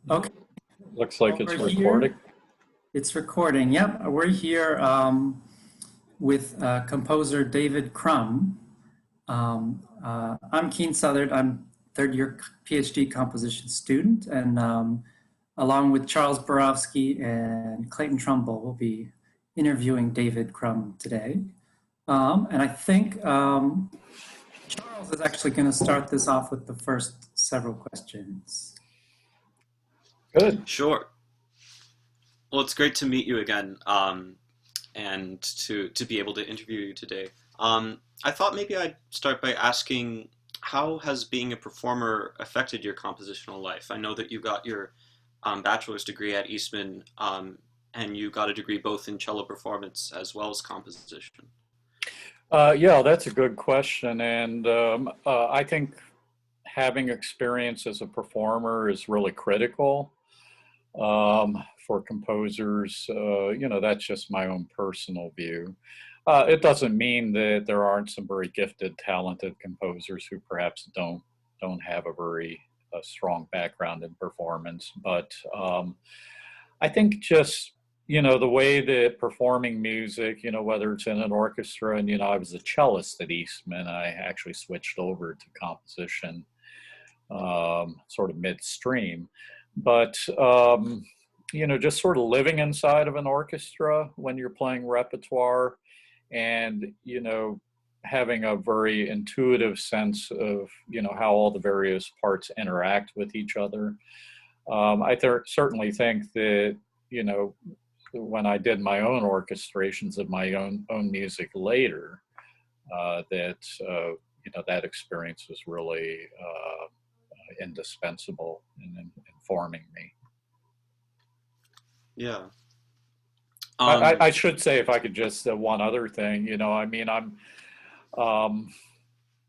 Okay, Looks like well, it's we're recording. here. It's recording. Yep, we're here with composer David Crumb. I'm Keane Southard. I'm third year PhD composition student, and along with Charles Berofsky and Clayton Trumbull, we'll be interviewing David Crumb today. And I think Charles is actually going to start this off with the first several questions. Good. Sure. Well, it's great to meet you again, and to be able to interview you today. I thought maybe I'd start by asking, how has being a performer affected your compositional life? I know that you got your bachelor's degree at Eastman, and you got a degree both in cello performance as well as composition. Yeah, that's a good question. And I think having experience as a performer is really critical for composers. That's just my own personal view. It doesn't mean that there aren't some very gifted, talented composers who perhaps don't have a very strong background in performance. But I think just the way that performing music, whether it's in an orchestra, and I was a cellist at Eastman. I actually switched over to composition sort of midstream. But just sort of living inside of an orchestra when you're playing repertoire, and having a very intuitive sense of how all the various parts interact with each other. Certainly think that when I did my own orchestrations of my own music later, that experience was really indispensable in informing me. Yeah. I should say, if I could just one other thing, I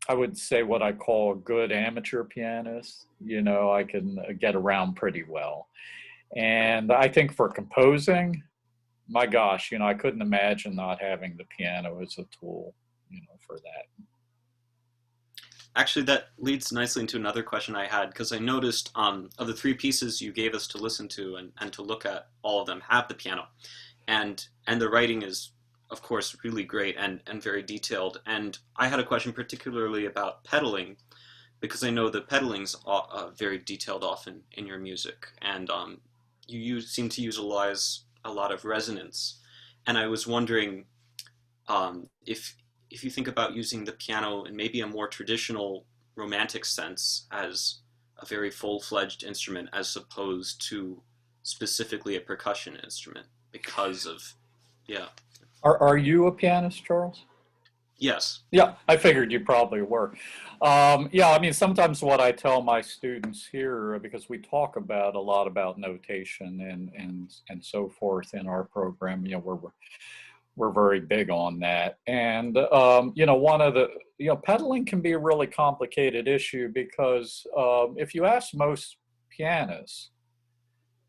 would say what I call a good amateur pianist. I can get around pretty well. And I think for composing, my gosh, I couldn't imagine not having the piano as a tool, for that. Actually, that leads nicely into another question I had, because I noticed of the three pieces you gave us to listen to and to look at, all of them have the piano. And the writing is, of course, really great and very detailed. And I had a question particularly about pedaling, because I know that pedaling's very detailed often in your music, and seem to utilize a lot of resonance. And I was wondering if you think about using the piano in maybe a more traditional romantic sense as a very full-fledged instrument, as opposed to specifically a percussion instrument, because of, yeah. Are you a pianist, Charles? Yes. Yeah, I figured you probably were. Yeah, sometimes what I tell my students here, because we talk about a lot about notation and so forth in our program, we're very big on that. And one of the pedaling can be a really complicated issue, because if you ask most pianists,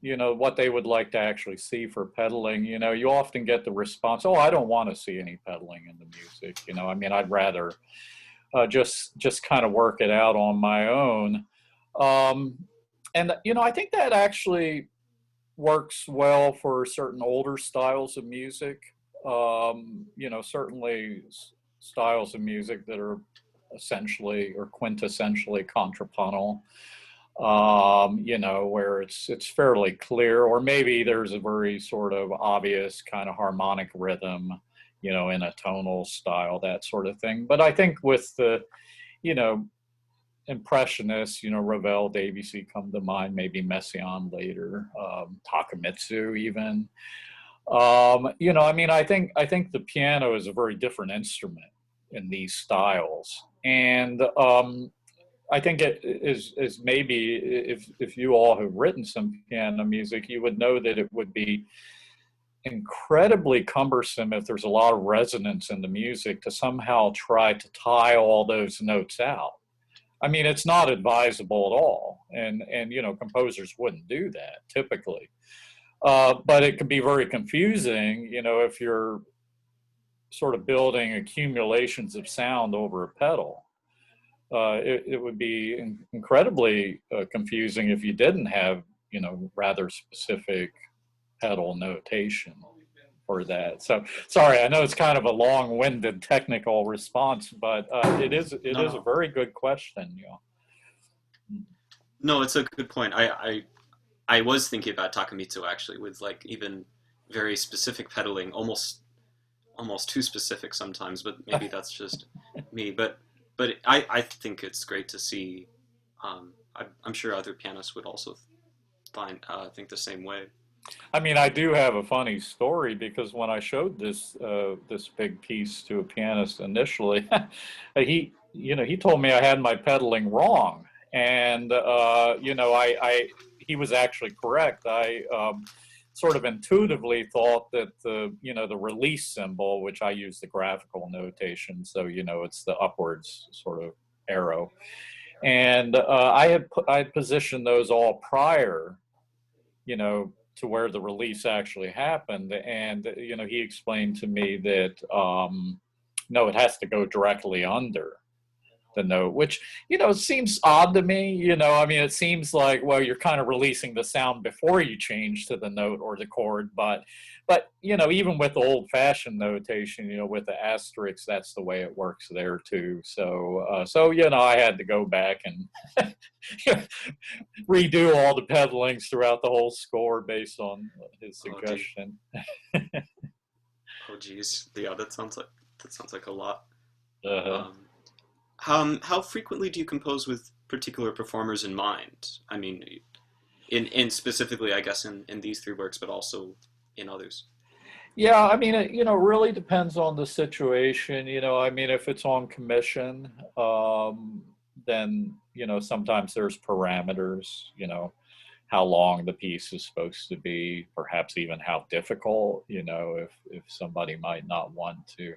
what they would like to actually see for pedaling, you often get the response, "Oh, I don't want to see any pedaling in the music. I'd rather just kind of work it out on my own." And I think that actually works well for certain older styles of music. Certainly styles of music that are essentially or quintessentially contrapuntal. Where it's fairly clear, or maybe there's a very sort of obvious kind of harmonic rhythm, in a tonal style, that sort of thing. But I think with the, impressionists, Ravel, Debussy come to mind, maybe Messiaen later, Takamitsu even. I think the piano is a very different instrument in these styles, and I think it is maybe, if you all have written some piano music, you would know that it would be incredibly cumbersome if there's a lot of resonance in the music to somehow try to tie all those notes out. It's not advisable at all, and composers wouldn't do that typically. But it can be very confusing, if you're sort of building accumulations of sound over a pedal. It would be incredibly confusing if you didn't have rather specific pedal notation for that. So sorry, I know it's kind of a long-winded technical response, but it is a very good question. No, it's a good point. I was thinking about Takamitsu actually, with like even very specific pedaling, almost too specific sometimes, but maybe that's just me. But I think it's great to see. I'm sure other pianists would also think the same way. I mean, I do have a funny story, because when I showed this big piece to a pianist initially, he told me I had my pedaling wrong, and he was actually correct. I sort of intuitively thought that the release symbol, which I use the graphical notation, so it's the upwards sort of arrow, and I had positioned those all prior, to where the release actually happened. And, he explained to me that, no, it has to go directly under the note, which, seems odd to me. I mean, it seems like, well, you're kind of releasing the sound before you change to the note or the chord. But even with old fashioned notation, with the asterisks, that's the way it works there too. So, I had to go back and redo all the pedalings throughout the whole score based on his suggestion. Oh geez, yeah, that sounds like a lot. Uh-huh. How frequently do you compose with particular performers in mind? I mean, in specifically, I guess, in these three works, but also in others. Yeah, I mean, it really depends on the situation. I mean, if it's on commission, then sometimes there's parameters. How long the piece is supposed to be, perhaps even how difficult. If somebody might not want to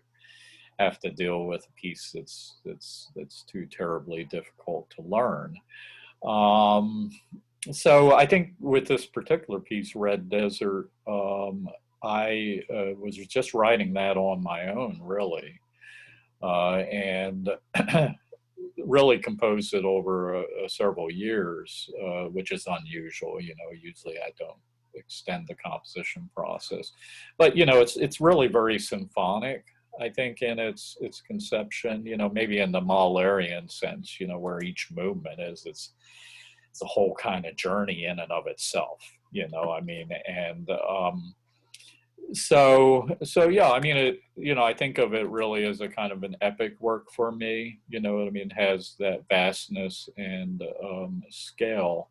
have to deal with a piece that's too terribly difficult to learn. So I think with this particular piece, Red Desert, I was just writing that on my own, really, and really composed it over several years, which is unusual. Usually I don't extend the composition process, but it's really very symphonic, I think, in its conception. Maybe in the Mahlerian sense, where each movement is it's a whole kind of journey in and of itself. I mean, and so yeah, I mean, I think of it really as a kind of an epic work for me. What I mean? It has that vastness and scale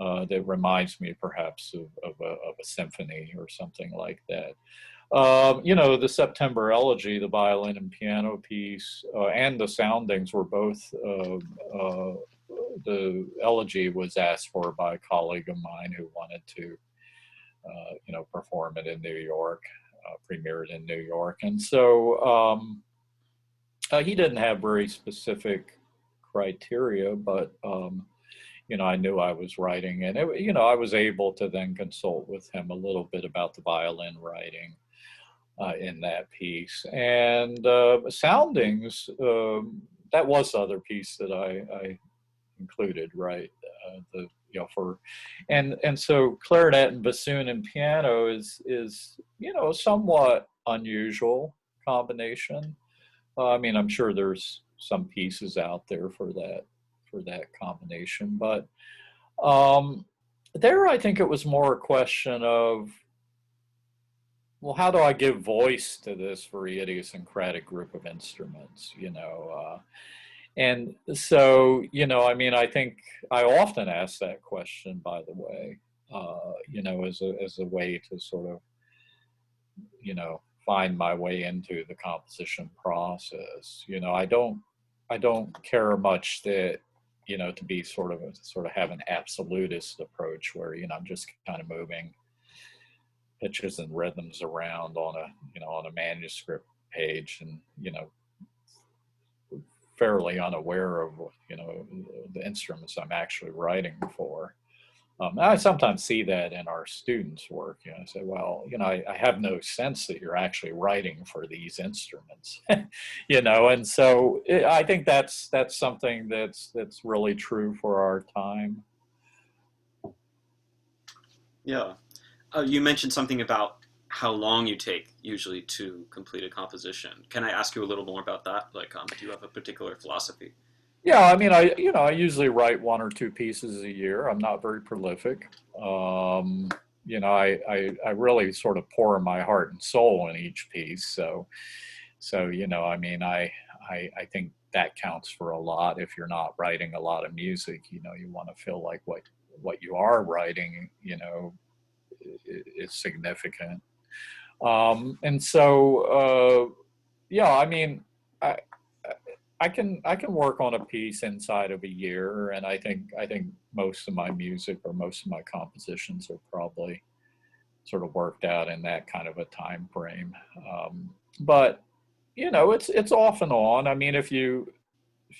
that reminds me perhaps of a symphony or something like that. The September Elegy, the violin and piano piece, and the soundings were both, the elegy was asked for by a colleague of mine who wanted to, perform it in New York, premiere it in New York. And so he didn't have very specific criteria, but, I knew I was writing, and I was able to then consult with him a little bit about the violin writing in that piece. And soundings, that was the other piece that I included, right? And so clarinet and bassoon and piano is a somewhat unusual combination. I mean, I'm sure there's some pieces out there for that combination, but there I think it was more a question of, well, how do I give voice to this very idiosyncratic group of instruments, and so, I mean, I think I often ask that question, by the way, as a way to sort of, find my way into the composition process. I don't care much that, to be sort of have an absolutist approach where, I'm just kind of moving pitches and rhythms around on a manuscript page, and, fairly unaware of, the instruments I'm actually writing for. I sometimes see that in our students' work. I say, well, I have no sense that you're actually writing for these instruments, and so I think that's something that's really true for our time. Yeah. You mentioned something about how long you take usually to complete a composition. Can I ask you a little more about that? Like, do you have a particular philosophy? Yeah, I mean, I usually write one or two pieces a year. I'm not very prolific. Um, I really sort of pour my heart and soul in each piece. So I mean, I think that counts for a lot. If you're not writing a lot of music, you want to feel like what you are writing, is significant. And so, yeah, I mean, I, I can work on a piece inside of a year, and I think most of my music or most of my compositions are probably sort of worked out in that kind of a time frame. But it's off and on. I mean, if you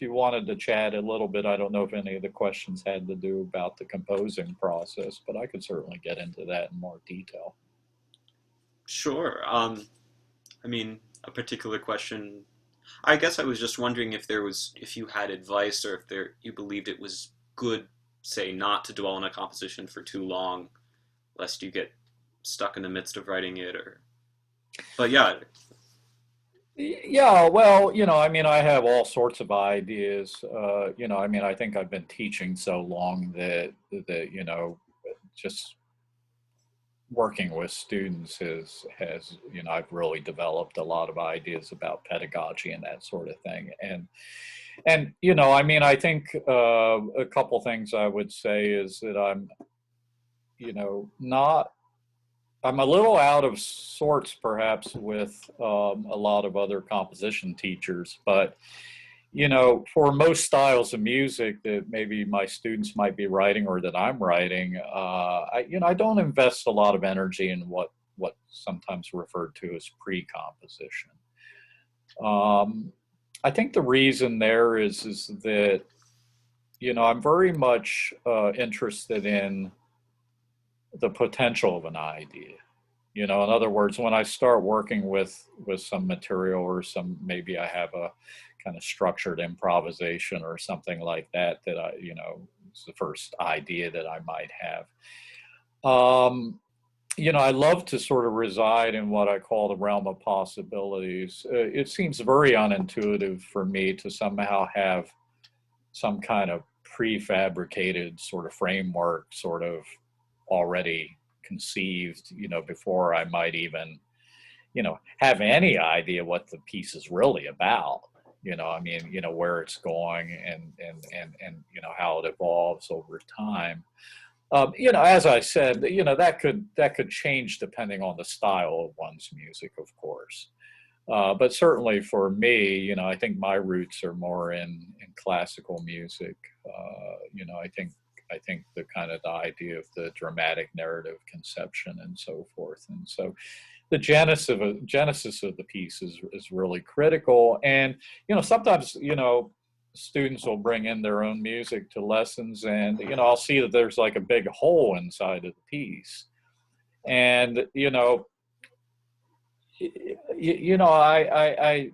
wanted to chat a little bit, I don't know if any of the questions had to do about the composing process, but I could certainly get into that in more detail. Sure. I mean, a particular question. I guess I was just wondering if you had advice or if you believed it was good, say, not to dwell on a composition for too long, lest you get stuck in the midst of writing it, or. But yeah, Yeah, well, I mean, I have all sorts of ideas. I mean, I think I've been teaching so long that just working with students has I've really developed a lot of ideas about pedagogy and that sort of thing. And I mean, I think a couple things I would say is that not I'm a little out of sorts perhaps with a lot of other composition teachers, but for most styles of music that maybe my students might be writing or that I'm writing, I don't invest a lot of energy in what sometimes referred to as pre-composition. I think the reason there is that I'm very much interested in the potential of an idea. In other words, when I start working with some material or maybe I have a kind of structured improvisation or something like that is the first idea that I might have. I love to sort of reside in what I call the realm of possibilities. It seems very unintuitive for me to somehow have some kind of prefabricated sort of framework sort of already conceived, before I might even, have any idea what the piece is really about. I mean, where it's going and how it evolves over time. As I said, that could change depending on the style of one's music, of course. But certainly for me, I think my roots are more in classical music. I think the kind of the idea of the dramatic narrative conception and so forth. And so the genesis of the piece is really critical. And, sometimes, students will bring in their own music to lessons and, I'll see that there's like a big hole inside of the piece. And, I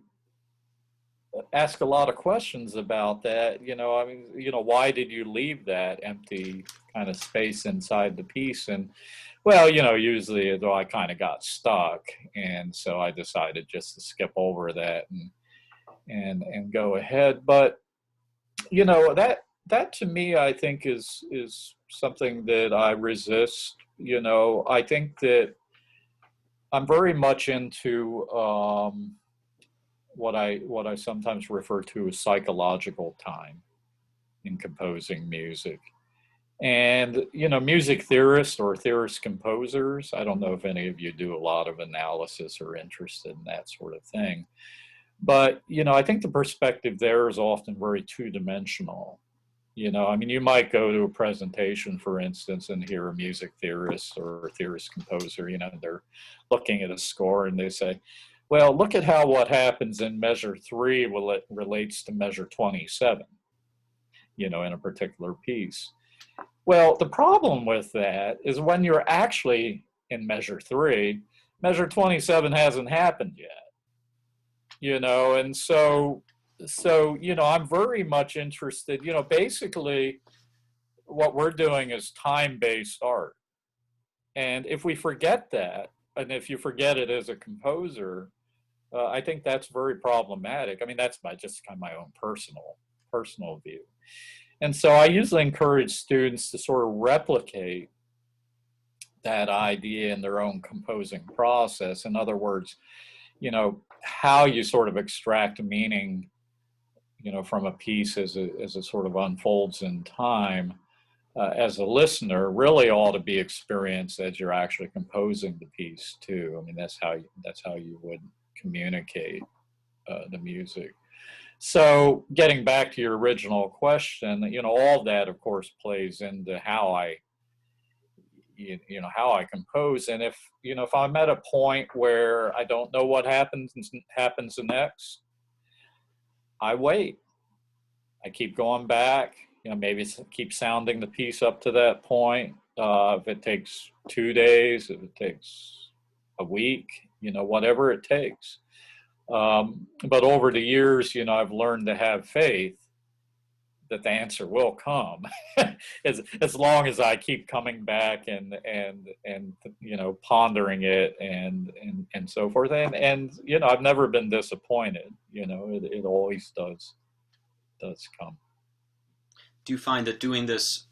ask a lot of questions about that. I mean, why did you leave that empty kind of space inside the piece? And well, usually though I kind of got stuck, and so I decided just to skip over that and go ahead. But that to me, I think is something that I resist. I think that I'm very much into what I sometimes refer to as psychological time in composing music. And music theorists or theorist composers, I don't know if any of you do a lot of analysis or interested in that sort of thing, but I think the perspective there is often very two-dimensional. I mean, you might go to a presentation, for instance, and hear a music theorist or a theorist composer, they're looking at a score and they say, well, look at how what happens in measure 3 relates to measure 27, in a particular piece. Well, the problem with that is when you're actually in measure 3, measure 27 hasn't happened yet, and so I'm very much interested, basically what we're doing is time-based art. And if we forget that, and if you forget it as a composer, I think that's very problematic. I mean, that's just kind of my own personal view. And so I usually encourage students to sort of replicate that idea in their own composing process. In other words, how you sort of extract meaning, from a piece as it sort of unfolds in time, as a listener, really ought to be experienced as you're actually composing the piece too. I mean, that's how you would communicate the music. So getting back to your original question, all that of course plays into how I compose. And if I'm at a point where I don't know what happens next, I wait. I keep going back, maybe keep sounding the piece up to that point. If it takes 2 days, if it takes a week, whatever it takes. But over the years, I've learned to have faith that the answer will come, as long as I keep coming back and pondering it and so forth. And I've never been disappointed. It always does come. Do you find that doing this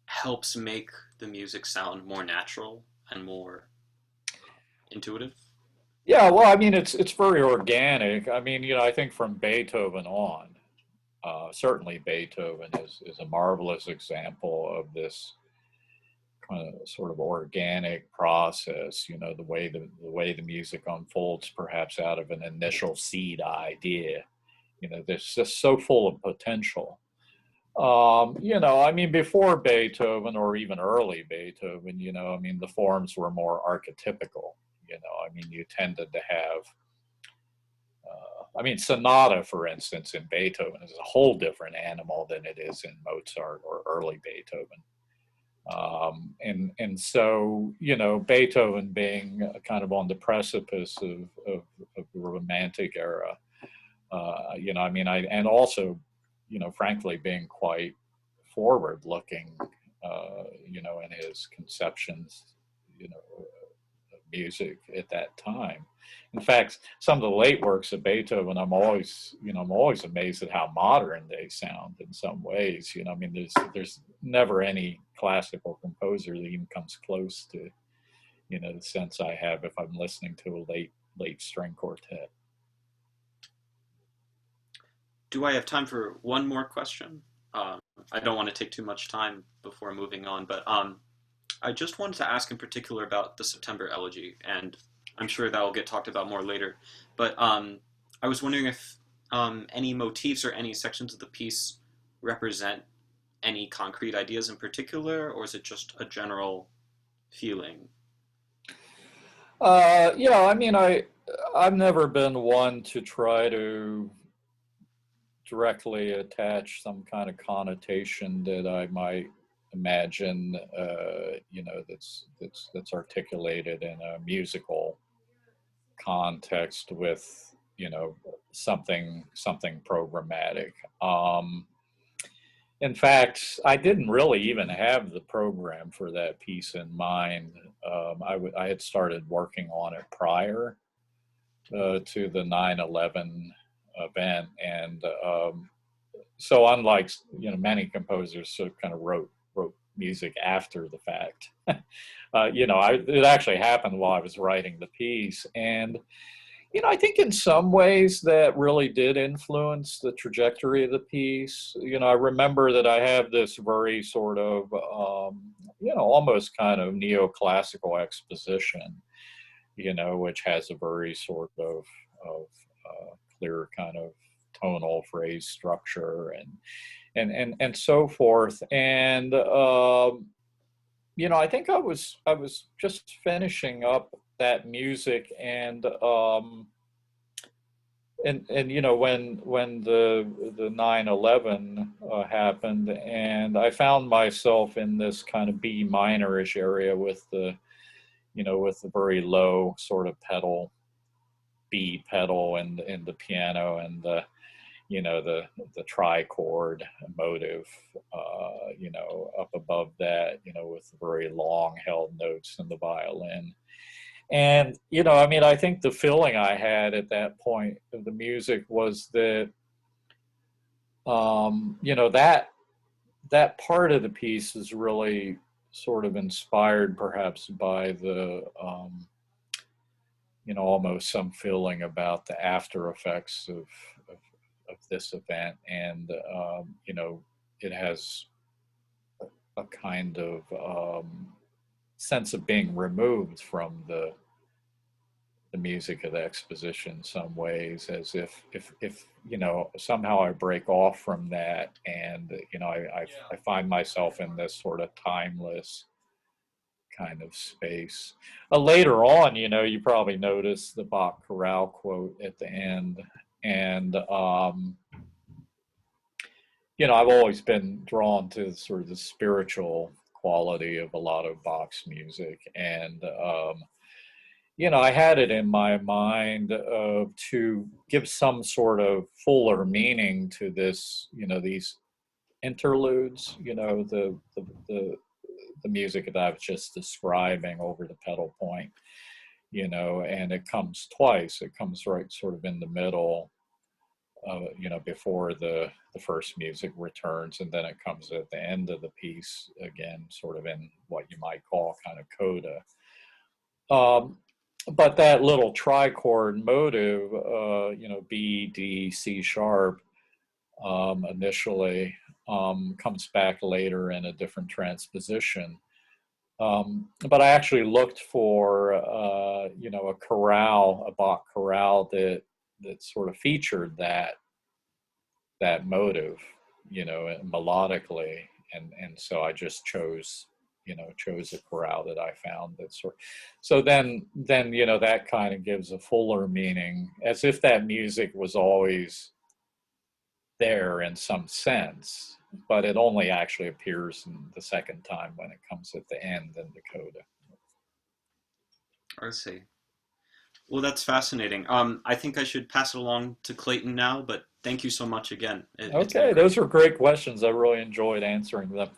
helps make the music sound more natural and more intuitive? Yeah, well, I mean, it's very organic. I mean, I think from Beethoven on, certainly Beethoven is a marvelous example of this kind of sort of organic process. The way the music unfolds, perhaps out of an initial seed idea. That's just so full of potential. I mean, before Beethoven or even early Beethoven, I mean, the forms were more archetypical. I mean, you tended to have, I mean, sonata, for instance, in Beethoven is a whole different animal than it is in Mozart or early Beethoven. And so, Beethoven being kind of on the precipice of the Romantic era, I mean, and also, frankly, being quite forward-looking, in his conceptions, of music at that time. In fact, some of the late works of Beethoven, I'm always amazed at how modern they sound in some ways. I mean, there's never any classical composer that even comes close to, the sense I have if I'm listening to a late string quartet. Do I have time for one more question? I don't want to take too much time before moving on, but I just wanted to ask in particular about the September Elegy, and I'm sure that will get talked about more later. But I was wondering if any motifs or any sections of the piece represent any concrete ideas in particular, or is it just a general feeling? I mean, I've never been one to try to directly attach some kind of connotation that I might imagine, that's articulated in a musical context with, something programmatic. In fact, I didn't really even have the program for that piece in mind. I had started working on it prior to the 9/11 event, and so unlike many composers sort of kind of wrote music after the fact, it actually happened while I was writing the piece. And I think in some ways that really did influence the trajectory of the piece. I remember that I have this very sort of almost kind of neoclassical exposition, which has a very sort of clear kind of tonal phrase structure and so forth. And I think I was just finishing up that music, and when the 9/11 happened, and I found myself in this kind of B minorish area with the very low sort of pedal, B pedal, and the piano, and the you know, the trichord motive, you know, up above that, you know, with very long held notes in the violin. And, you know, I mean, I think the feeling I had at that point of the music was that, you know, that part of the piece is really sort of inspired perhaps by the, you know, almost some feeling about the after effects of this event. And, you know, it has a kind of sense of being removed from the music of the exposition in some ways, as if you know, somehow I break off from that, and you know, I find myself in this sort of timeless kind of space. Later on, you know, you probably noticed the Bach chorale quote at the end, and you know, I've always been drawn to sort of the spiritual quality of a lot of Bach's music, and you know, I had it in my mind to give some sort of fuller meaning to this, you know, these interludes, you know, the music that I was just describing over the pedal point, you know, and it comes twice. It comes right sort of in the middle, you know, before the first music returns, and then it comes at the end of the piece again, sort of in what you might call kind of coda. But that little trichord motive, you know, B, D, C sharp, initially comes back later in a different transposition. But I actually looked for, you know, a chorale, a Bach chorale that sort of featured that motive, you know, melodically, and so I just chose a chorale that I found that sort. So then you know, that kind of gives a fuller meaning, as if that music was always there in some sense, but it only actually appears in the second time when it comes at the end in the coda. I see. Well, that's fascinating. I think I should pass it along to Clayton now, but thank you so much again. Okay, those were great questions. I really enjoyed answering them.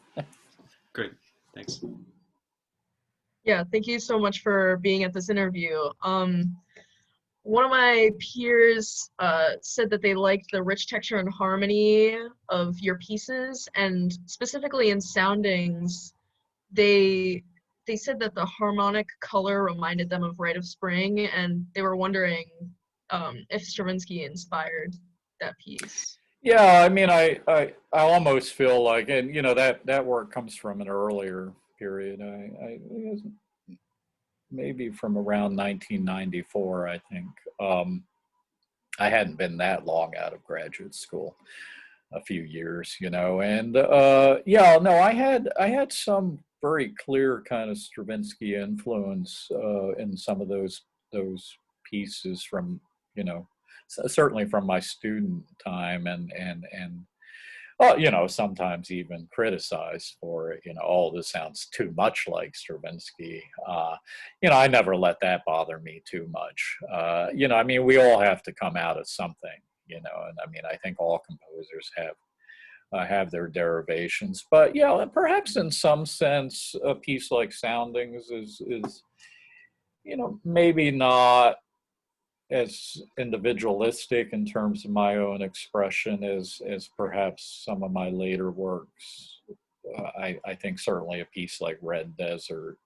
Great, thanks. Yeah, thank you so much for being at this interview. One of my peers said that they liked the rich texture and harmony of your pieces, and specifically in soundings, they said that the harmonic color reminded them of Rite of Spring, and they were wondering if Stravinsky inspired that piece. Yeah, I mean, I almost feel like, and you know, that work comes from an earlier period. I maybe from around 1994, I think. I hadn't been that long out of graduate school, a few years, you know, and yeah, no, I had some very clear kind of Stravinsky influence in some of those pieces from, you know, certainly from my student time, and you know, sometimes even criticized for, you know, oh, this sounds too much like Stravinsky. You know, I never let that bother me too much. You know, I mean, we all have to come out of something, you know, and I mean, I think all composers have their derivations, but yeah, perhaps in some sense, a piece like Soundings is, you know, maybe not as individualistic in terms of my own expression as perhaps some of my later works. I think certainly a piece like Red Desert,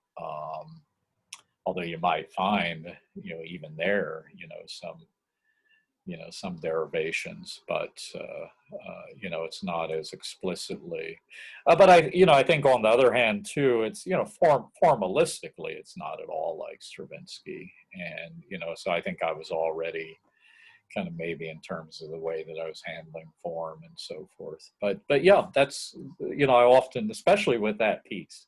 although you might find, you know, even there, you know, some derivations, but you know, it's not as explicitly. But I think on the other hand too, it's, you know, formalistically, it's not at all like Stravinsky, and you know, so I think I was already kind of, maybe in terms of the way that I was handling form and so forth. But yeah, that's, you know, I often, especially with that piece,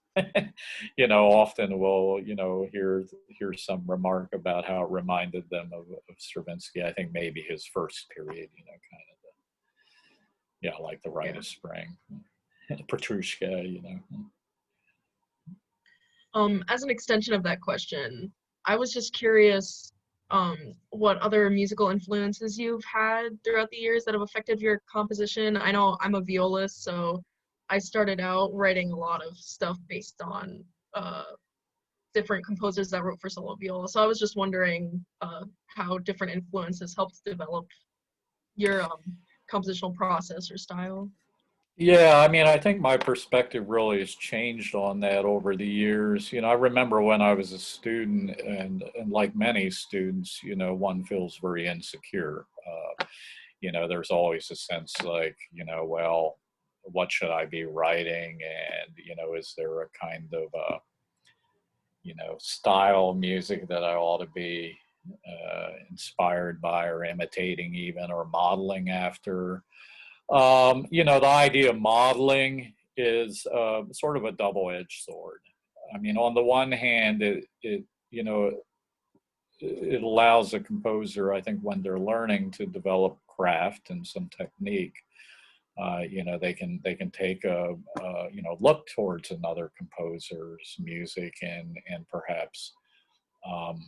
you know, often will, you know, hear some remark about how it reminded them of Stravinsky. I think maybe his first period, you know, kind of the, yeah, like the Rite of Spring, Petrushka, you know. As an extension of that question, I was just curious, what other musical influences you've had throughout the years that have affected your composition. I know I'm a violist, so I started out writing a lot of stuff based on different composers that wrote for solo viola. So I was just wondering how different influences helped develop your compositional process or style. Yeah, I mean, I think my perspective really has changed on that over the years. I remember when I was a student, and like many students, one feels very insecure. There's always a sense like, well, what should I be writing? And, is there a kind of, style of music that I ought to be inspired by or imitating even or modeling after? The idea of modeling is sort of a double-edged sword. I mean, on the one hand, it allows a composer, I think, when they're learning to develop craft and some technique, they can take a look towards another composer's music and perhaps um,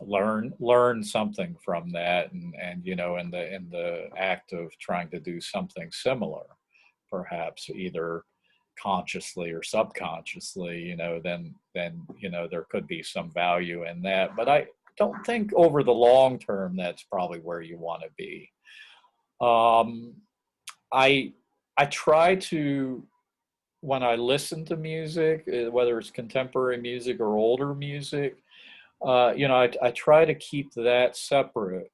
learn something from that, and in the act of trying to do something similar, perhaps either consciously or subconsciously, then there could be some value in that. But I don't think over the long term that's probably where you want to be. I try to, when I listen to music, whether it's contemporary music or older music, I try to keep that separate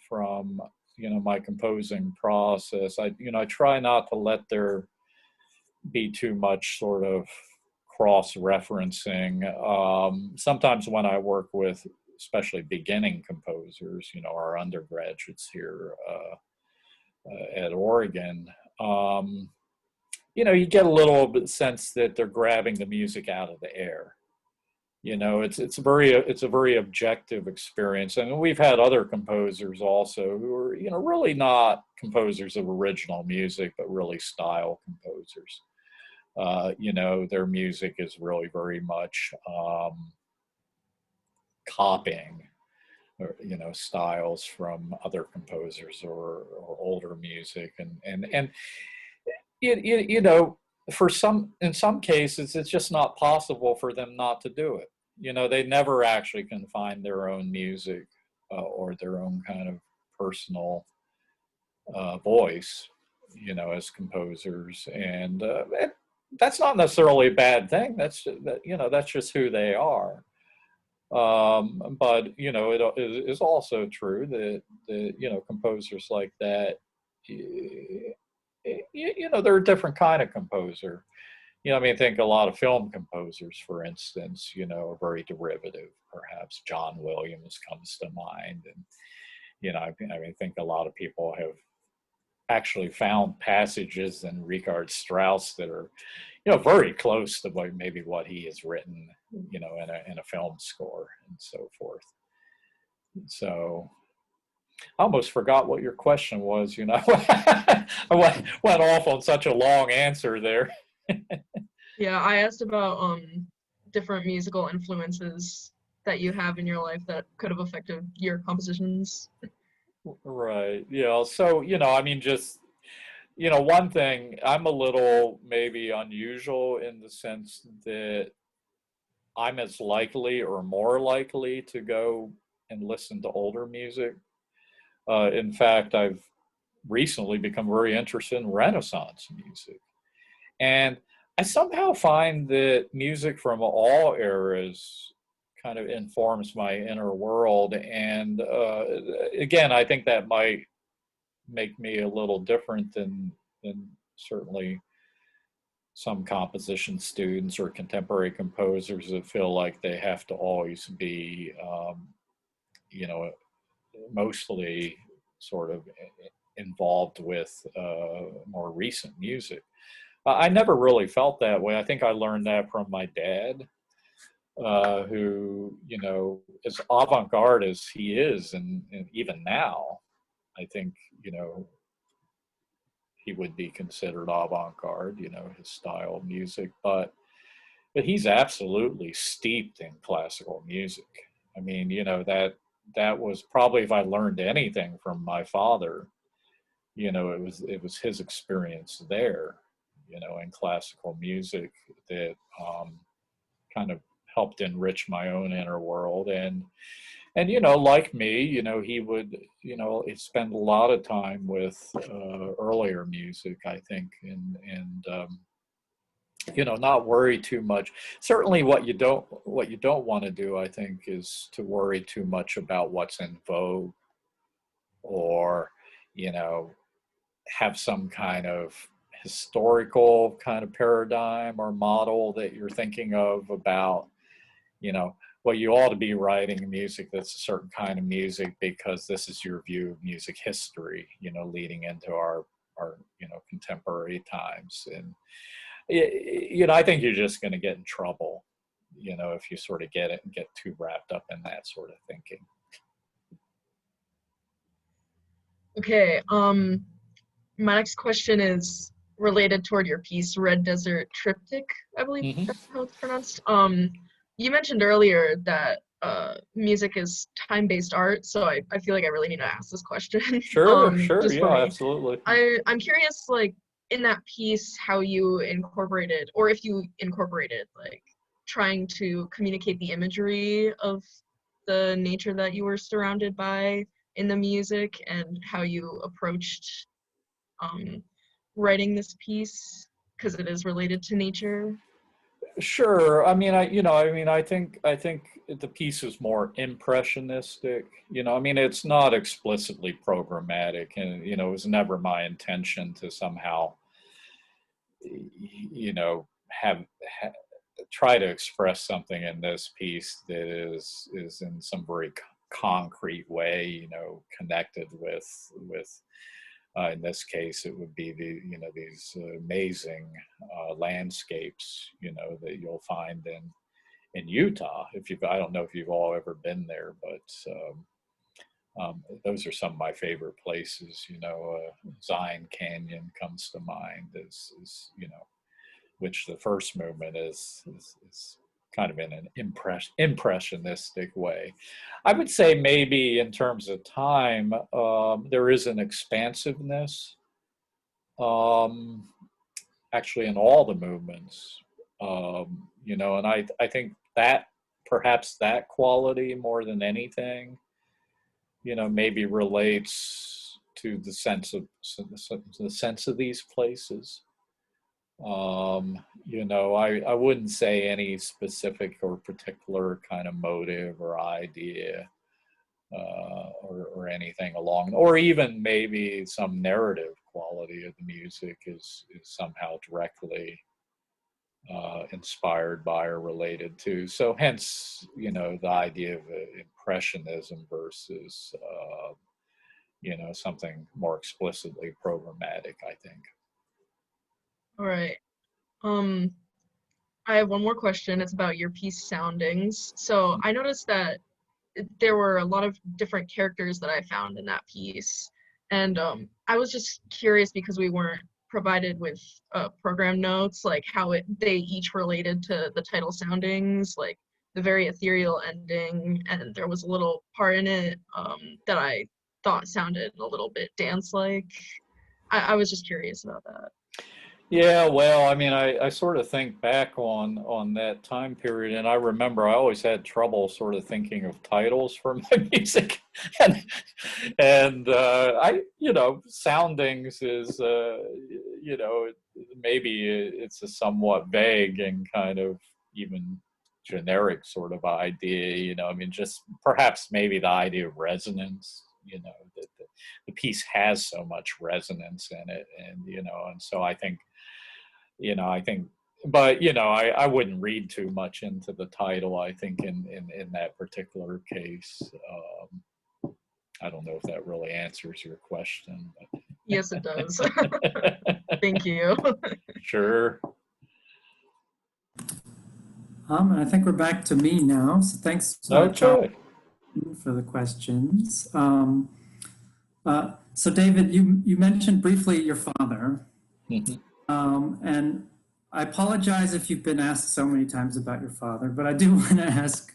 from, my composing process. I try not to let there be too much sort of cross-referencing. Sometimes when I work with, especially beginning composers, our undergraduates here at Oregon, you get a little bit sense that they're grabbing the music out of the air. It's a very objective experience, and we've had other composers also who are really not composers of original music, but really style composers. Their music is really very much copying, or, styles from other composers or older music, and for in some cases, it's just not possible for them not to do it. They never actually can find their own music or their own kind of personal voice, as composers, and that's not necessarily a bad thing. That's just who they are. But it is also true that composers like that, they're a different kind of composer. I mean, I think a lot of film composers, for instance, are very derivative. Perhaps John Williams comes to mind, and I think a lot of people have actually found passages in Richard Strauss that are, very close to what he has written, in a film score and so forth. So I almost forgot what your question was. I went off on such a long answer there. Yeah, I asked about different musical influences that you have in your life that could have affected your compositions. Right. Yeah. So, I mean, just, one thing, I'm a little maybe unusual in the sense that I'm as likely or more likely to go and listen to older music. In fact, I've recently become very interested in Renaissance music. And I somehow find that music from all eras kind of informs my inner world. And again, I think that might make me a little different than certainly some composition students or contemporary composers that feel like they have to always be, mostly sort of involved with more recent music. I never really felt that way. I think I learned that from my dad, who, as avant-garde as he is, and even now, I think, he would be considered avant-garde, his style of music, but he's absolutely steeped in classical music. I mean, that was probably, if I learned anything from my father, you know, it was his experience there, you know, in classical music that kind of helped enrich my own inner world. And you know, like me, you know, he would, you know, he spent a lot of time with earlier music, I think, and you know, not worry too much. Certainly, what you don't want to do, I think, is to worry too much about what's in vogue, or, you know, have some kind of historical kind of paradigm or model that you're thinking of about, you know, well, you ought to be writing music that's a certain kind of music because this is your view of music history, you know, leading into our you know, contemporary times. And you know, I think you're just going to get in trouble, you know, if you sort of get too wrapped up in that sort of thinking. Okay, my next question is related toward your piece, Red Desert Triptych, I believe Mm-hmm. that's how it's pronounced. You mentioned earlier that music is time-based art, so I feel like I really need to ask this question. Sure, sure, just for yeah, me. absolutely. I'm curious, like, in that piece, how you incorporated, or if you incorporated, like, trying to communicate the imagery of the nature that you were surrounded by in the music, and how you approached writing this piece, because it is related to nature. Sure. I mean, I think the piece is more impressionistic. You know, I mean, it's not explicitly programmatic, and you know, it was never my intention to somehow, you know, try to express something in this piece that is in some very concrete way, you know, connected with. In this case, it would be these amazing landscapes, you know, that you'll find in Utah. I don't know if you've all ever been there, but those are some of my favorite places. You know, Zion Canyon comes to mind as you know, which the first movement is kind of in an impressionistic way. I would say maybe in terms of time, there is an expansiveness, actually, in all the movements, you know, and I think that perhaps that quality more than anything, you know, maybe relates to the sense of these places. You know, I wouldn't say any specific or particular kind of motive or idea, or anything along, or even maybe some narrative quality of the music is somehow directly inspired by or related to. So hence, you know, the idea of impressionism versus, you know, something more explicitly programmatic, I think. All right. I have one more question. It's about your piece soundings. So I noticed that there were a lot of different characters that I found in that piece. And I was just curious, because we weren't provided with program notes, like how they each related to the title soundings, like the very ethereal ending. And there was a little part in it that I thought sounded a little bit dance-like. I was just curious about that. Yeah, well, I mean, I sort of think back on that time period, and I remember I always had trouble sort of thinking of titles for my music, and you know, soundings is you know, maybe it's a somewhat vague and kind of even generic sort of idea, you know. I mean, just perhaps maybe the idea of resonance, you know, that the piece has so much resonance in it, and you know, and so I think. You know, I think, but you know, I wouldn't read too much into the title. I think in that particular case, I don't know if that really answers your question. But. Yes, it does. Thank you. Sure. And I think we're back to me now. So thanks, Okay. Charles, for the questions. So David, you mentioned briefly your father. Mm-hmm. And I apologize if you've been asked so many times about your father, but I do want to ask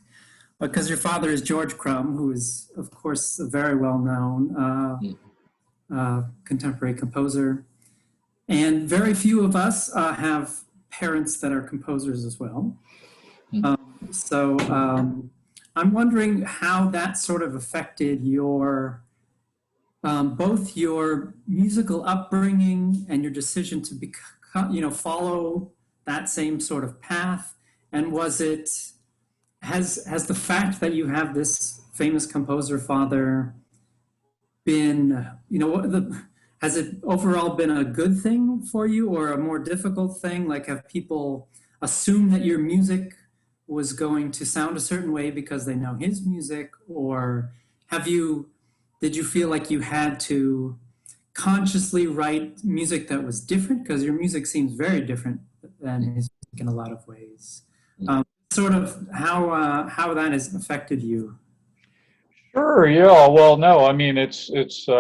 because your father is George Crumb, who is, of course, a very well-known contemporary composer. And very few of us have parents that are composers as well. I'm wondering how that sort of affected your both your musical upbringing and your decision to become, follow that same sort of path. And has the fact that you have this famous composer father been, has it overall been a good thing for you or a more difficult thing? Like, have people assumed that your music was going to sound a certain way because they know his music, or did you feel like you had to consciously write music that was different? Because your music seems very different than his music in a lot of ways. Sort of how that has affected you. Sure, yeah. Well, no, I mean, I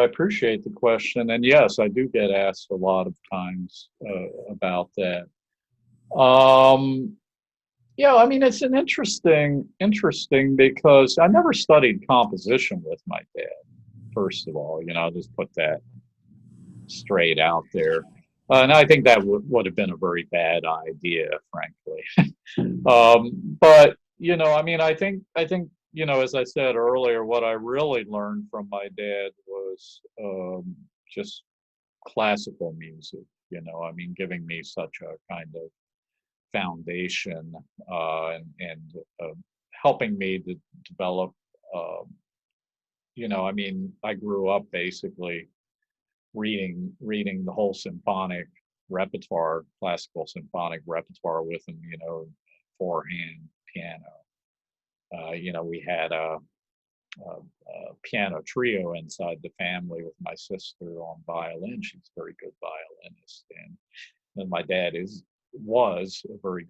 appreciate the question. And yes, I do get asked a lot of times about that. Yeah, I mean, it's an interesting because I never studied composition with my dad, first of all. I'll just put that straight out there. And I think that would have been a very bad idea, frankly. But, I mean, I think, as I said earlier, what I really learned from my dad was just classical music, I mean, giving me such a kind of foundation and helping me to develop, I mean, I grew up basically reading the whole symphonic repertoire, classical symphonic repertoire with him, four-hand piano. We had a piano trio inside the family with my sister on violin. She's a very good violinist, and my dad was a very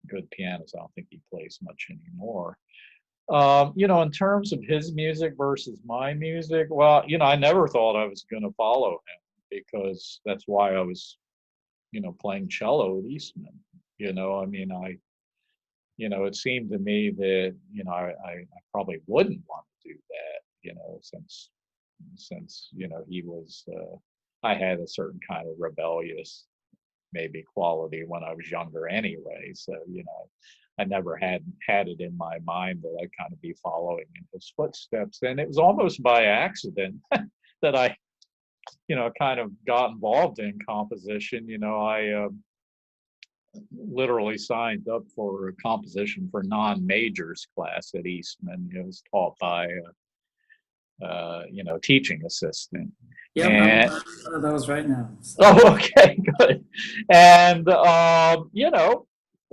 good pianist. I don't think he plays much anymore. In terms of his music versus my music, well, I never thought I was going to follow him because that's why I was, playing cello at Eastman. I mean, it seemed to me that, I probably wouldn't want to do that, since, he was, I had a certain kind of rebellious maybe quality when I was younger anyway. So, I never had it in my mind that I'd kind of be following in his footsteps. And it was almost by accident that I, kind of got involved in composition. I literally signed up for a composition for non-majors class at Eastman. It was taught by, teaching assistant. Yeah, I'm one of those right now. So. Oh, okay, good. And,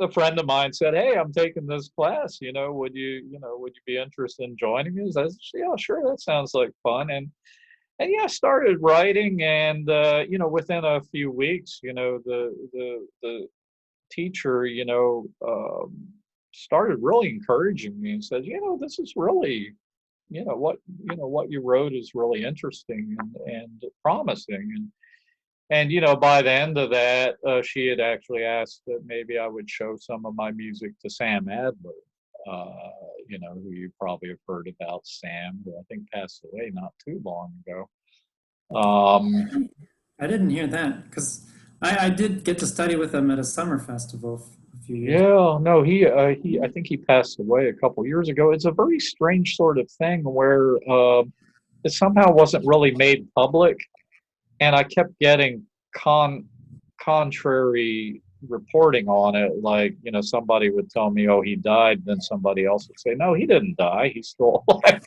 a friend of mine said, "Hey, I'm taking this class. Would you be interested in joining me?" I said, "Yeah, sure. That sounds like fun." And yeah, I started writing, and within a few weeks, the teacher, started really encouraging me and said, "This is really, what you wrote is really interesting and promising." And by the end of that, she had actually asked that maybe I would show some of my music to Sam Adler, who you probably have heard about. Sam, who I think passed away not too long ago. I didn't hear that because I did get to study with him at a summer festival a few years. Yeah, no, I think he passed away a couple years ago. It's a very strange sort of thing where it somehow wasn't really made public. And I kept getting contrary reporting on it. Like, somebody would tell me, "Oh, he died." Then somebody else would say, "No, he didn't die. He's still alive."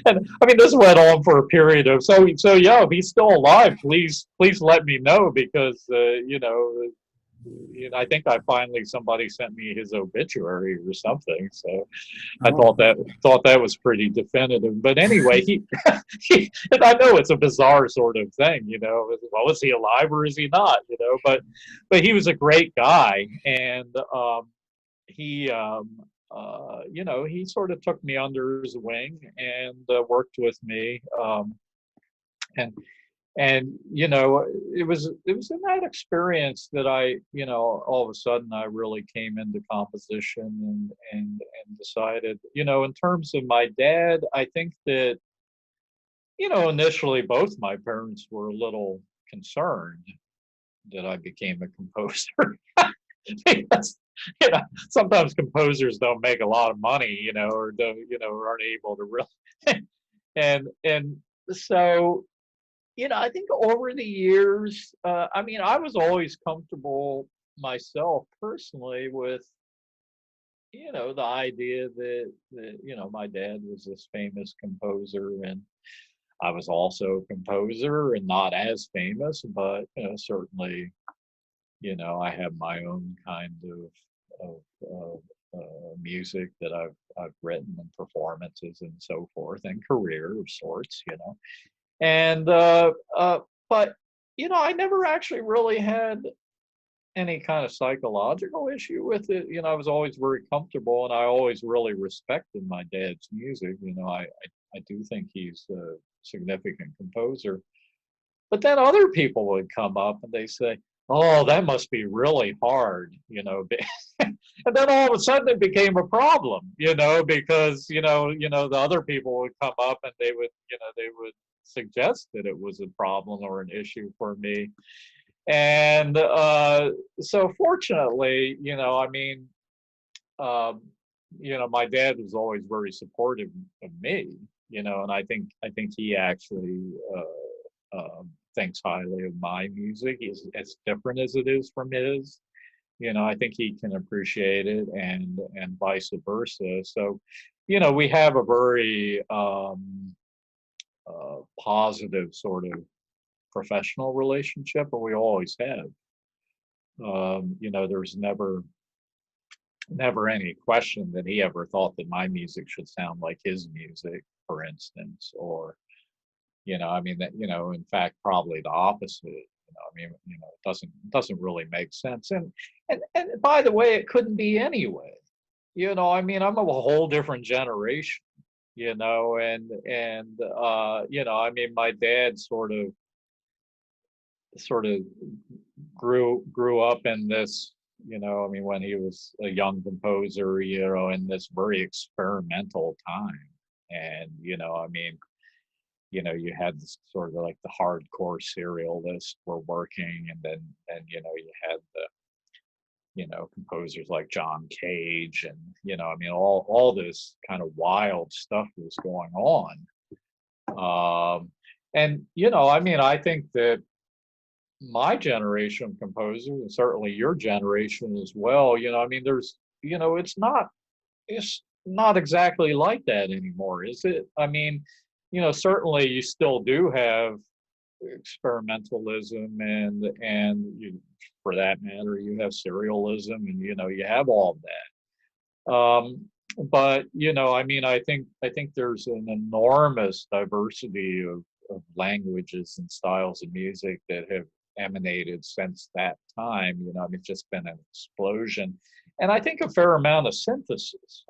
And I mean, this went on for a period of so yeah. If he's still alive, please let me know because I think somebody sent me his obituary or something. So I thought that was pretty definitive. But anyway, and I know it's a bizarre sort of thing, well, is he alive or is he not, but he was a great guy. And he sort of took me under his wing and worked with me. And And it was in that experience that I, all of a sudden I really came into composition and decided, in terms of my dad, I think that, initially both my parents were a little concerned that I became a composer. Because, sometimes composers don't make a lot of money, or don't, aren't able to really. and so, I think over the years, I was always comfortable myself personally with, the idea that my dad was this famous composer, and I was also a composer and not as famous, but, certainly, I have my own kind of music that I've written, and performances and so forth, and career of sorts, and but I never actually really had any kind of psychological issue with it. I was always very comfortable, and I always really respected my dad's music. I do think he's a significant composer. But then other people would come up and they say, "Oh, that must be really hard," and then all of a sudden it became a problem, because the other people would come up and they would suggest that it was a problem or an issue for me. And so fortunately, my dad was always very supportive of me, and I think he actually thinks highly of my music. He's as different as it is from his. I think he can appreciate it, and vice versa. So, we have a very positive sort of professional relationship, and we always have. There's never any question that he ever thought that my music should sound like his music, for instance, or in fact, probably the opposite. It doesn't really make sense. And by the way, it couldn't be anyway. I'm of a whole different generation, and my dad sort of grew up in this, when he was a young composer, in this very experimental time. And, you had this sort of like the hardcore serialists were working, and then you had the composers like John Cage, and all this kind of wild stuff was going on. And I think that my generation of composers, and certainly your generation as well, there's it's not exactly like that anymore, is it? Certainly you still do have experimentalism, and you, for that matter, you have serialism, and you have all of that. But I think there's an enormous diversity of languages and styles of music that have emanated since that time. It's just been an explosion, and I think a fair amount of synthesis.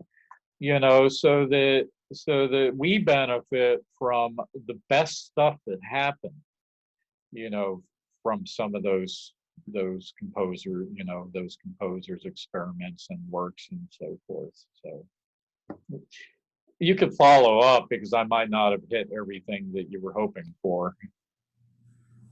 So that we benefit from the best stuff that happened, from some of those composers experiments and works and so forth. So you could follow up, because I might not have hit everything that you were hoping for.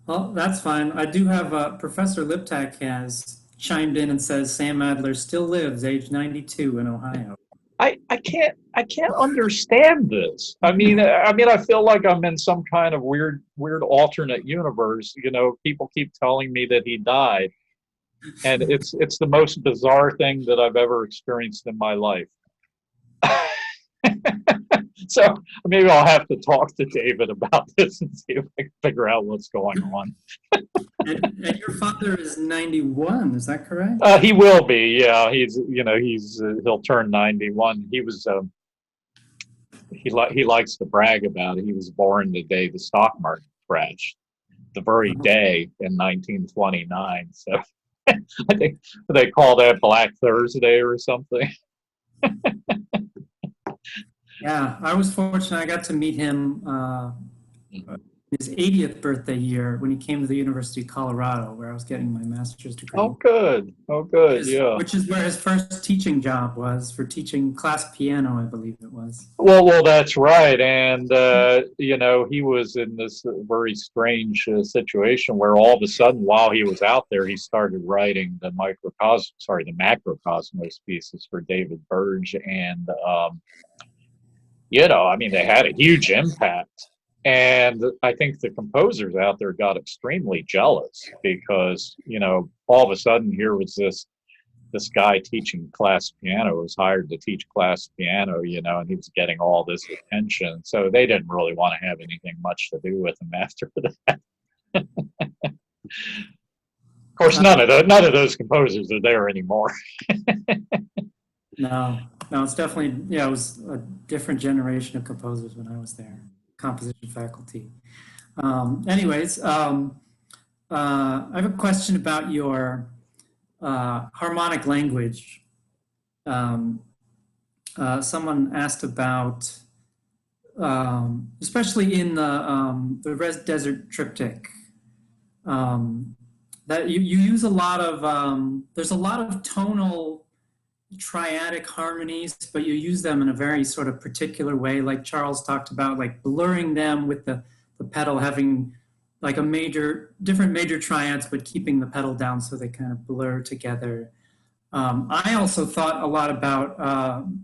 Well, that's fine. I do have Professor Liptak has chimed in and says Sam Adler still lives, age 92, in Ohio. I can't understand this. I feel like I'm in some kind of weird alternate universe. People keep telling me that he died, and it's the most bizarre thing that I've ever experienced in my life. So maybe I'll have to talk to David about this and see if I can figure out what's going on. And your father is 91, is that correct? He will be, yeah. He'll turn 91. He was he likes to brag about it. He was born the day the stock market crashed, the very day in 1929. So I think they call that Black Thursday or something. Yeah, I was fortunate. I got to meet him his 80th birthday year when he came to the University of Colorado, where I was getting my master's degree. Oh, good. Oh, good. Yeah. Which is where his first teaching job was, for teaching class piano, I believe it was. Well, that's right. And, you know, he was in this very strange situation where all of a sudden, while he was out there, he started writing the macrocosmos pieces for David Burge. And, you know, I mean, they had a huge impact. And I think the composers out there got extremely jealous because, you know, all of a sudden here was this guy teaching class piano, was hired to teach class piano, you know, and he was getting all this attention. So they didn't really want to have anything much to do with him after that. Of course, none of those composers are there anymore. No, it's definitely, yeah, it was a different generation of composers when I was there, composition faculty. Anyways, I have a question about your harmonic language. Someone asked about, especially in the Res Desert Triptych, that you use a lot of, there's a lot of tonal triadic harmonies, but you use them in a very sort of particular way, like Charles talked about, like blurring them with the pedal, having like different major triads, but keeping the pedal down so they kind of blur together. I also thought a lot about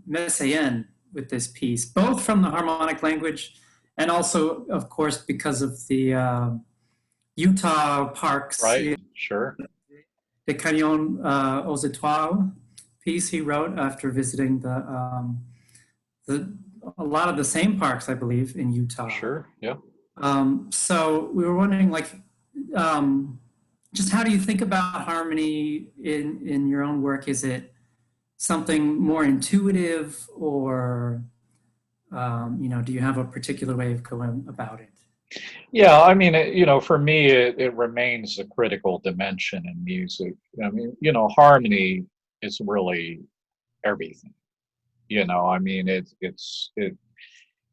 Messiaen with this piece, both from the harmonic language and also, of course, because of the Utah parks. Right, sure. The Canyon aux Étoiles piece he wrote after visiting a lot of the same parks, I believe, in Utah. Sure, yeah. So we were wondering, like, just how do you think about harmony in your own work? Is it something more intuitive, or you know, do you have a particular way of going about it? Yeah, I mean, you know, for me, it remains a critical dimension in music. I mean, you know, harmony is really everything. You know, I mean,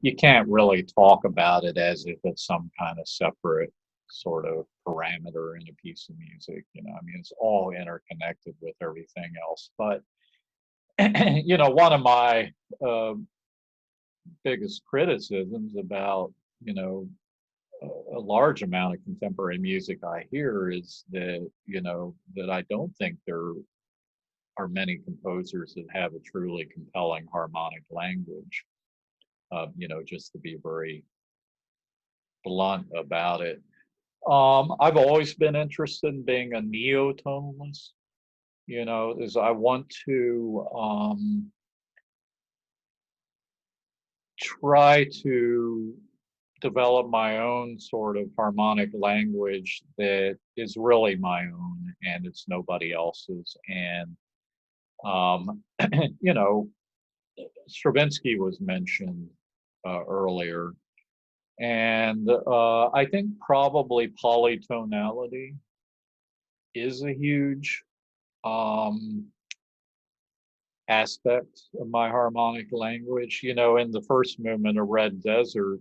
you can't really talk about it as if it's some kind of separate sort of parameter in a piece of music. You know, I mean, it's all interconnected with everything else. But, you know, one of my biggest criticisms about, you know, a large amount of contemporary music I hear is that, you know, that I don't think there are many composers that have a truly compelling harmonic language. You know, just to be very blunt about it. I've always been interested in being a neo-tonalist. You know, is I want to try to develop my own sort of harmonic language that is really my own and it's nobody else's. And you know, Stravinsky was mentioned earlier, and I think probably polytonality is a huge aspect of my harmonic language. You know, in the first movement of Red Desert,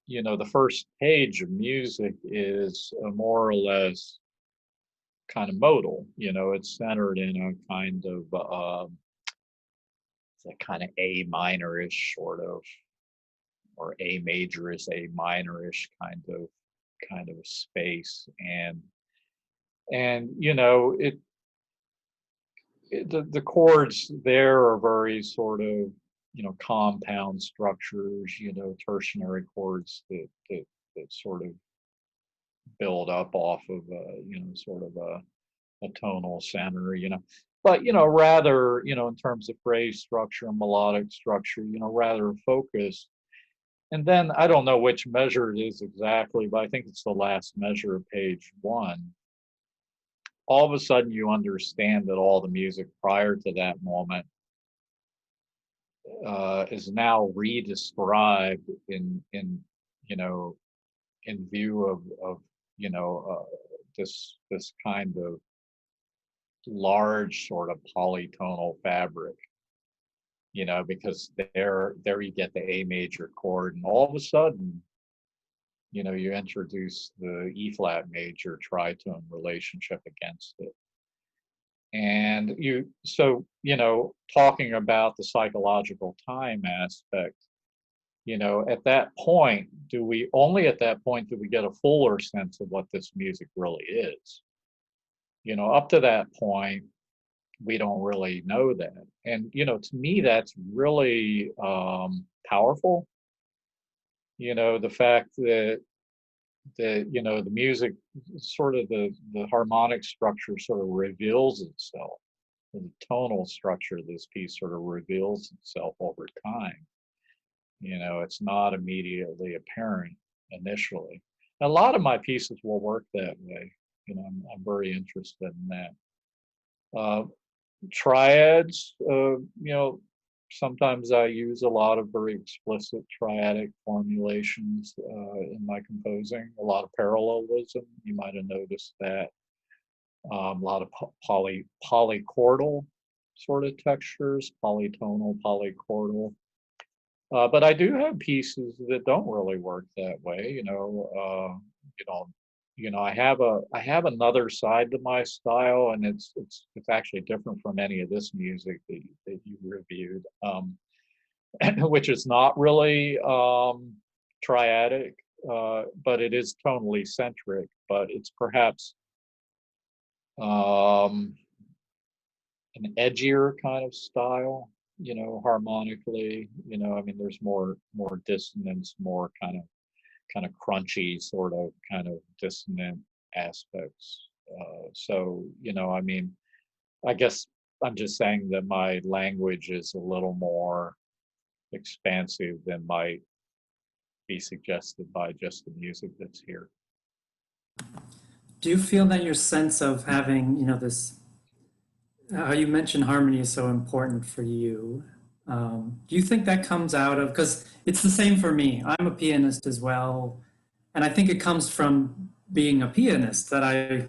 you know, the first page of music is more or less kind of modal. You know, it's centered in a kind of it's a kind of A minorish sort of, or A majorish, A minorish kind of space, and you know, the chords there are very sort of, you know, compound structures, you know, tertiary chords that sort of build up off of you know, sort of a tonal center, you know, but you know, rather, you know, in terms of phrase structure and melodic structure, you know, rather focused. And then I don't know which measure it is exactly, but I think it's the last measure of page 1. All of a sudden you understand that all the music prior to that moment is now re-described in you know, in view of you know, this kind of large sort of polytonal fabric. because there you get the A major chord, and all of a sudden, you introduce the E flat major tritone relationship against it. And talking about the psychological time aspect, at that point, at that point do we get a fuller sense of what this music really is? Up to that point, we don't really know that. And, to me, that's really powerful. The fact that the music, sort of the harmonic structure sort of reveals itself. The tonal structure of this piece sort of reveals itself over time. It's not immediately apparent initially. A lot of my pieces will work that way. I'm very interested in that. Triads, sometimes I use a lot of very explicit triadic formulations in my composing, a lot of parallelism. You might have noticed that. A lot of polychordal sort of textures, polytonal, polychordal. But I do have pieces that don't really work that way. I have another side to my style, and it's actually different from any of this music that you reviewed, which is not really triadic, but it is tonally centric. But it's perhaps an edgier kind of style, harmonically. There's more dissonance, more kind of crunchy, sort of kind of dissonant aspects. I guess I'm just saying that my language is a little more expansive than might be suggested by just the music that's here. Do you feel that your sense of having, this, how you mentioned harmony is so important for you? Do you think that comes out of, because it's the same for me. I'm a pianist as well. And I think it comes from being a pianist that I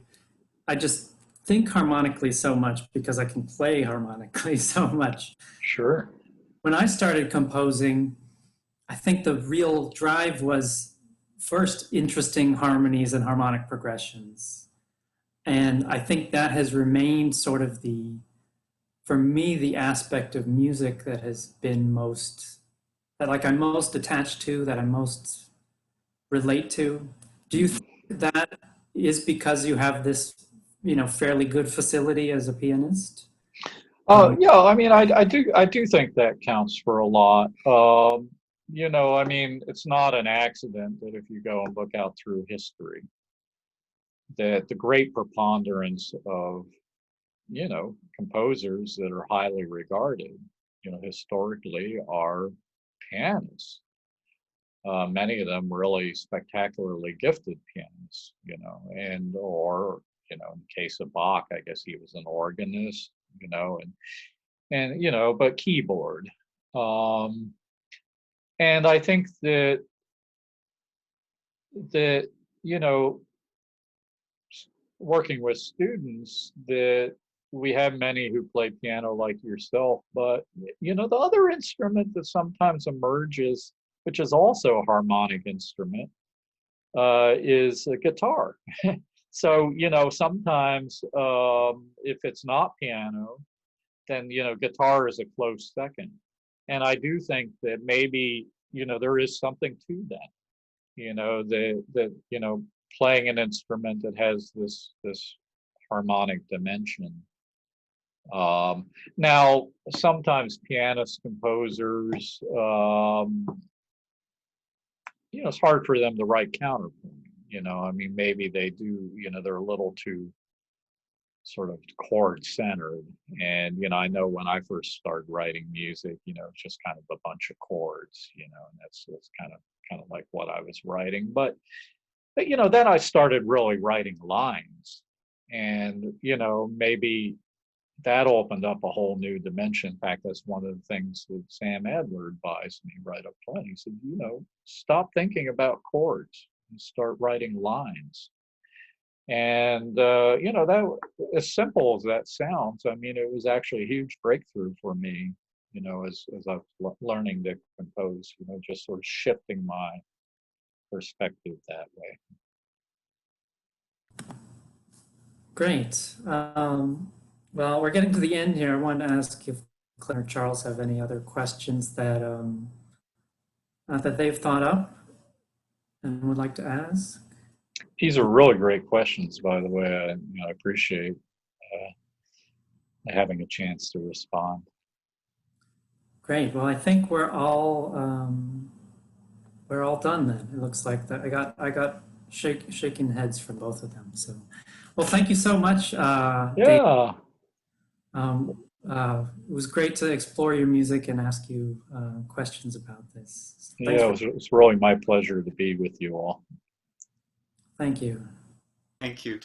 just think harmonically so much because I can play harmonically so much. Sure. When I started composing, I think the real drive was first interesting harmonies and harmonic progressions. And I think that has remained sort of for me, the aspect of music that has been that I'm most attached to, that I most relate to. Do you think that is because you have this, fairly good facility as a pianist? Yeah, I do think that counts for a lot. It's not an accident that if you go and look out through history, that the great preponderance of composers that are highly regarded, historically, are pianists. Many of them really spectacularly gifted pianists, or in the case of Bach, I guess he was an organist, but keyboard. And I think that working with students, that we have many who play piano like yourself, but the other instrument that sometimes emerges, which is also a harmonic instrument, is a guitar. So sometimes if it's not piano, then guitar is a close second. And I do think that maybe there is something to that. That playing an instrument that has this harmonic dimension. Now, sometimes pianist composers, it's hard for them to write counterpoint. Maybe they do. They're a little too sort of chord centered. And I know when I first started writing music, it's just kind of a bunch of chords. And that's kind of like what I was writing. But then I started really writing lines, and maybe that opened up a whole new dimension. In fact, that's one of the things that Sam Adler advised me right up front. He said, stop thinking about chords and start writing lines. And that, as simple as that sounds, it was actually a huge breakthrough for me. you know, as I was learning to compose, you know, just sort of shifting my perspective that way. Great. Well, we're getting to the end here. I wanted to ask if Clayton or Charles have any other questions that that they've thought up and would like to ask. These are really great questions, by the way. I appreciate having a chance to respond. Great. Well, I think we're all done then. It looks like that. I got shaking heads from both of them. So, well, thank you so much. Yeah. It was great to explore your music and ask you questions about this. Yeah, it was really my pleasure to be with you all. Thank you. Thank you.